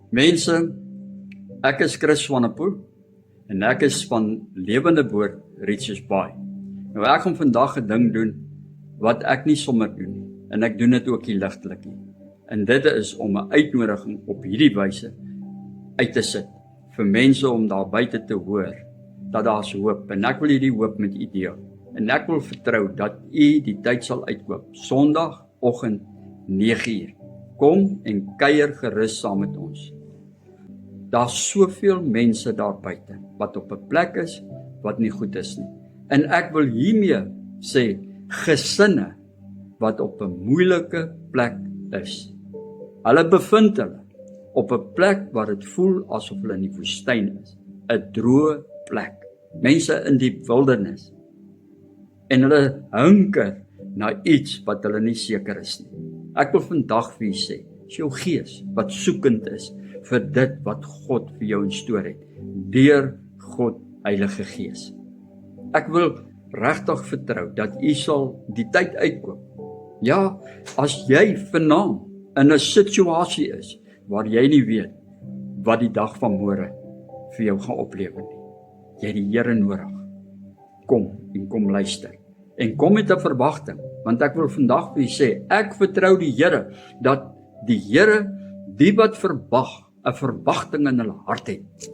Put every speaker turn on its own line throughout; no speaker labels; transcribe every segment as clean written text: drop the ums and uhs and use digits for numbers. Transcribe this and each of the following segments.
Mense, ek is Chris Swanepoel en ek is van Lewende Woord Richards Bay. Nou ek gaan vandag 'n ding doen wat ek nie sommer doen nie en ek doen dit ook nie ligtelik nie. En dit is om 'n uitnodiging op hierdie wyse uit te sit vir mense om daar buite te hoor dat daar's hoop en ek wil hierdie hoop met u deel. En ek wil vertrou dat u die tyd sal uitkoop, Sondagoggend 9:00. Kom en kuier gerus saam met ons. Daar's soveel mense daar buite wat op 'n plek is wat nie goed is nie. En ek wil hiermee sê gesinne wat op 'n moeilike plek is. Hulle bevind hulle op 'n plek waar dit voel asof hulle in die woestyn is, 'n droë plek. Mense in die wildernis. En hulle hunker na iets wat hulle nie seker is nie. Ek wil vandag vir u sê, is jou gees wat soekend is vir dit wat God vir jou instoor het, deur God Heilige Gees. Ek wil regtig vertrou dat u sal die tyd uitkoop. Ja, as jy vanaand in 'n situasie is waar jy nie weet wat die dag van môre vir jou gaan oplewer nie. Jy het die Here nodig. Kom luister. En kom met 'n verwagting, want ek wil vandag vir u sê, ek vertrou die Here dat die Here, die wat verwag, 'n verwagting in hulle hart het.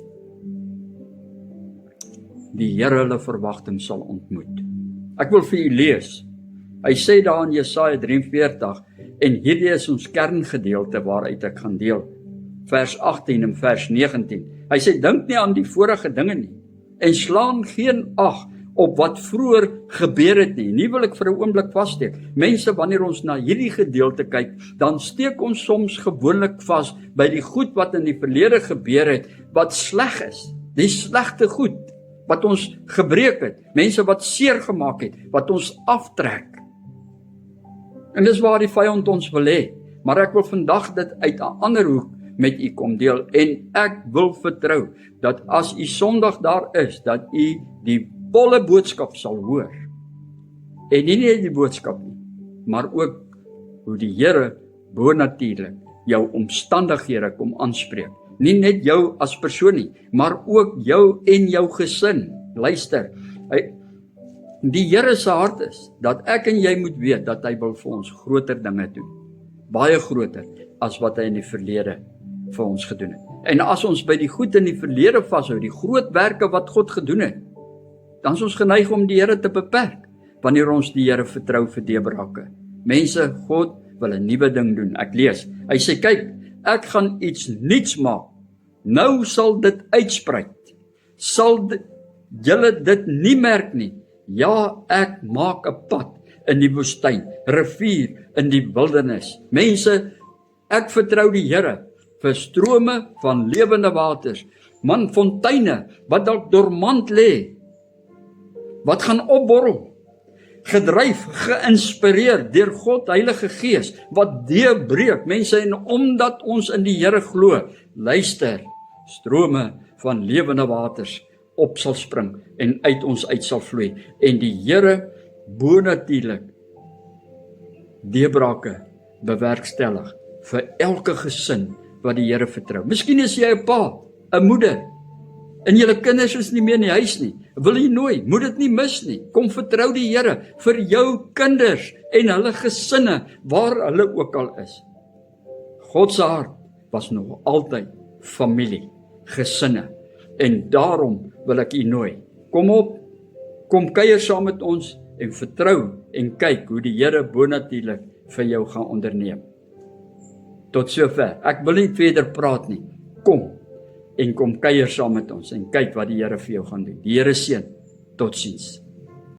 Die Here hulle verwagting sal ontmoet. Ek wil vir u lees. Hy sê daar in Jesaja 43 en hierdie is ons kerngedeelte waaruit ek gaan deel. Vers 18 en vers 19. Hy sê dink nie aan die vorige dinge nie en slaan geen ag op wat vroeër gebeur het nie. Nie wil ek vir 'n oomblik vassteek. Mense, wanneer ons na hierdie gedeelte kyk, dan steek ons soms gewoonlik vas by die goed wat in die verlede gebeur het, wat sleg is. Die slegte goed wat ons gebreek het, mense wat seer gemaak het, wat ons aftrek. En dis waar die vyand ons wil hê. Maar ek wil vandag dit uit 'n ander hoek met u kom deel en ek wil vertrou dat as u Sondag daar is, dat u die volle boodskap sal hoor. En nie net die boodskap nie, maar ook hoe die Here bonatuurlik jou omstandighede kom aanspreek. Nie net jou as persoon nie, maar ook jou en jou gesin. Luister, die Here se hart is dat ek en jy moet weet dat hy wil vir ons groter dinge doen. Baie groter as wat hy in die verlede vir ons gedoen het. En as ons by die goed in die verlede vashou, die groot werke wat God gedoen het, dan is ons geneig om die Here te beperk, wanneer ons die Here vertrou vir deurbrake. Mense, God wil 'n nuwe ding doen. Ek lees, hy sê, kyk, ek gaan iets nuuts maak. Nou sal dit uitspruit. Sal julle dit nie merk nie? Ja, ek maak 'n pad in die woestyn, rivier in die wildernis. Mense, ek vertrou die Here vir strome van lewende waters, man, fonteine wat dalk dormant lê, wat gaan opborrel, gedryf, geïnspireer deur God Heilige Gees, wat deurbreek, mense, en omdat ons in die Here glo, luister, strome van lewende waters op sal spring en uit ons uit sal vloei, en die Here bonatuurlik deurbrake bewerkstellig vir elke gesin wat die Here vertrou. Miskien is jy 'n pa, 'n moeder, en julle kinders is nie meer in die huis nie. Wil jy nooi, moet dit nie mis nie. Kom vertrou die Here vir jou kinders en hulle gesinne, waar hulle ook al is. God se hart was nog altyd familie, gesinne. En daarom wil ek u nooi. Kom op, kom kuier saam met ons en vertrou en kyk hoe die Here bonatuurlik vir jou gaan onderneem. Tot sover. Ek wil nie verder praat nie. Kom kuier saam met ons en kyk wat die Here vir jou gaan doen. Die Here seën. Totsiens.